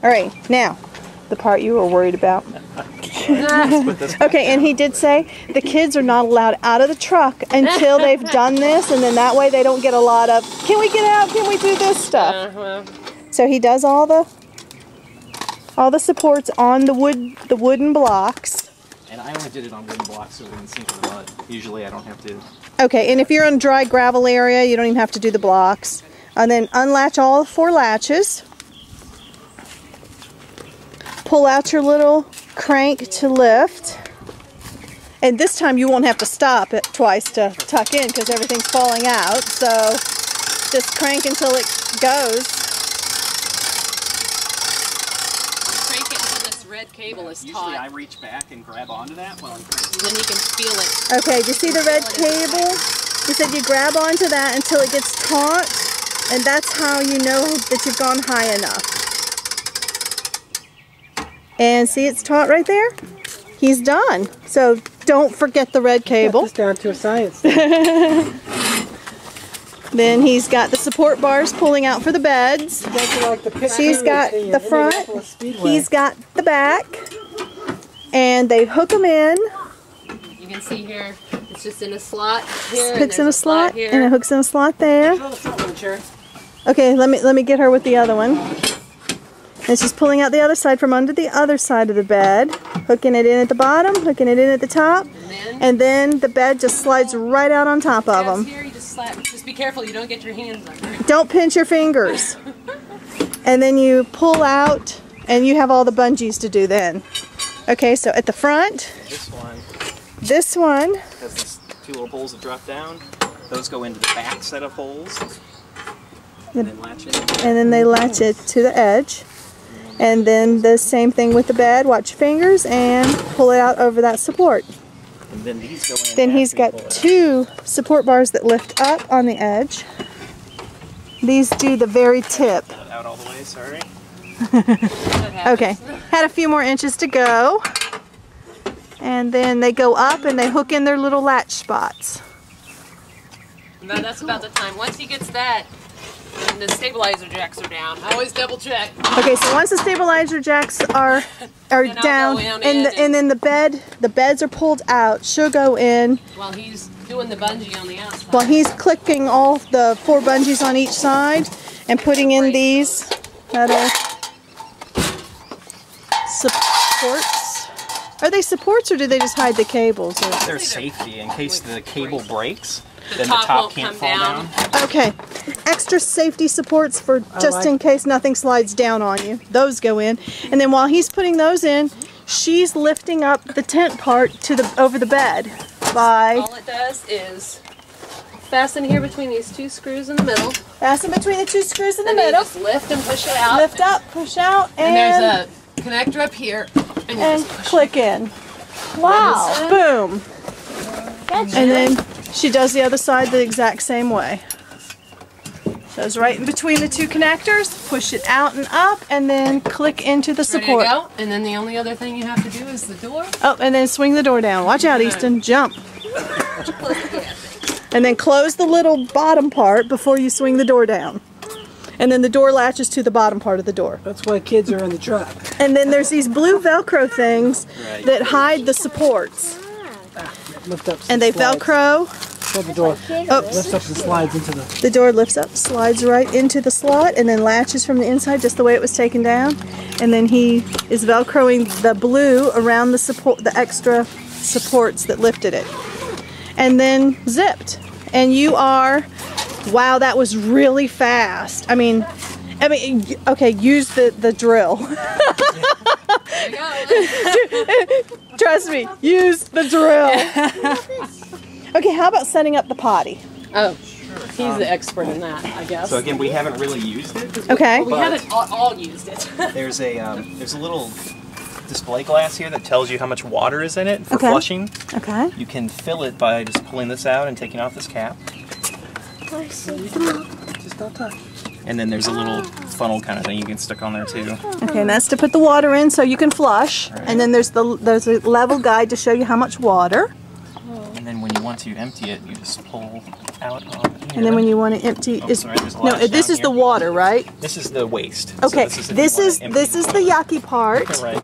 right, now, the part you were worried about. Okay, and he did say the kids are not allowed out of the truck until they've done this, and then that way they don't get a lot of, can we get out, can we do this stuff? So he does all the supports on the wooden blocks. And I only did it on wooden blocks so it wouldn't sink in the mud. Usually I don't have to. Okay, and if you're on dry gravel area, you don't even have to do the blocks. And then unlatch all 4 latches. Pull out your little crank to lift. And this time you won't have to stop it twice to tuck in because everything's falling out. So just crank until it goes. Crank it until this red cable is taut. Usually I reach back and grab onto that while I'm cranking. Then you can feel it. Okay, do you see the red cable? You said you grab onto that until it gets taut, and that's how you know that you've gone high enough. And see, it's taut right there? He's done. So don't forget the red cable. This down to a science. Then he's got the support bars pulling out for the beds. She's got the front. He's got the back. And they hook them in. You can see here, it's just in a slot here. It hooks in a slot here. and it hooks in a slot there. Okay, let me get her with the other one. And she's pulling out the other side from under the other side of the bed, hooking it in at the bottom, hooking it in at the top, and then the bed just slides right out on top of them. Here you just slap. Just be careful you don't get your hands under it. Don't pinch your fingers. And then you pull out, and you have all the bungees to do then. Okay, so at the front, this one has these 2 little poles that drop down. Those go into the back set of holes, and then latch it. And then they latch it to the edge. And then the same thing with the bed. Watch your fingers and pull it out over that support. And then these go in. Then he's got 2 support bars that lift up on the edge. These do the very tip. Out all the way, sorry. Okay, had a few more inches to go. And then they go up and they hook in their little latch spots. No, that's about the time. Once he gets that, and the stabilizer jacks are down. I always double check. Okay, so once the stabilizer jacks are down, and then the beds are pulled out, she'll go in. While he's doing the bungee on the outside. While he's clicking all the 4 bungees on each side and putting in these metal supports. Are they supports or do they just hide the cables? They're safety in case the cable breaks. Then the top can't fall down. Okay, extra safety supports for just in case nothing slides down on you. Those go in, and then while he's putting those in, she's lifting up the tent part to over the bed by. All it does is fasten here between these 2 screws in the middle. Fasten between the 2 screws in the then middle. You just lift and push it out. Lift up, push out, and there's a connector up here, and click in. Wow! Boom. And then she does the other side the exact same way. Goes right in between the 2 connectors, push it out and up, and then click into the support. Ready to go? And then the only other thing you have to do is the door. Oh, and then swing the door down. Watch out, Easton. Jump. And then close the little bottom part before you swing the door down. And then the door latches to the bottom part of the door. That's why kids are in the truck. And then there's these blue Velcro things that hide the supports. Lift up and they slides. Velcro. So the door lifts up and slides into the door lifts up, slides right into the slot, and then latches from the inside just the way it was taken down. And then he is Velcroing the blue around the support, the extra supports that lifted it. And then zipped. And you are, wow, that was really fast. I mean, okay, use the drill. There you go. Trust me, use the drill. Okay, how about setting up the potty? Oh, he's the expert in that, I guess. So again, we haven't really used it. Okay. We haven't all used it. There's a little display glass here that tells you how much water is in it for flushing. Okay. You can fill it by just pulling this out and taking off this cap. Just don't touch. And then there's a little funnel kind of thing you can stick on there too. Okay, and that's to put the water in so you can flush. Right. And then there's a level guide to show you how much water. And then when you want to empty it, you just pull out on here. And then when you want to empty, Oh, is sorry, there's a no, latch this down is the here. water, right? This is the waste. Okay, So this is the yucky part. Right.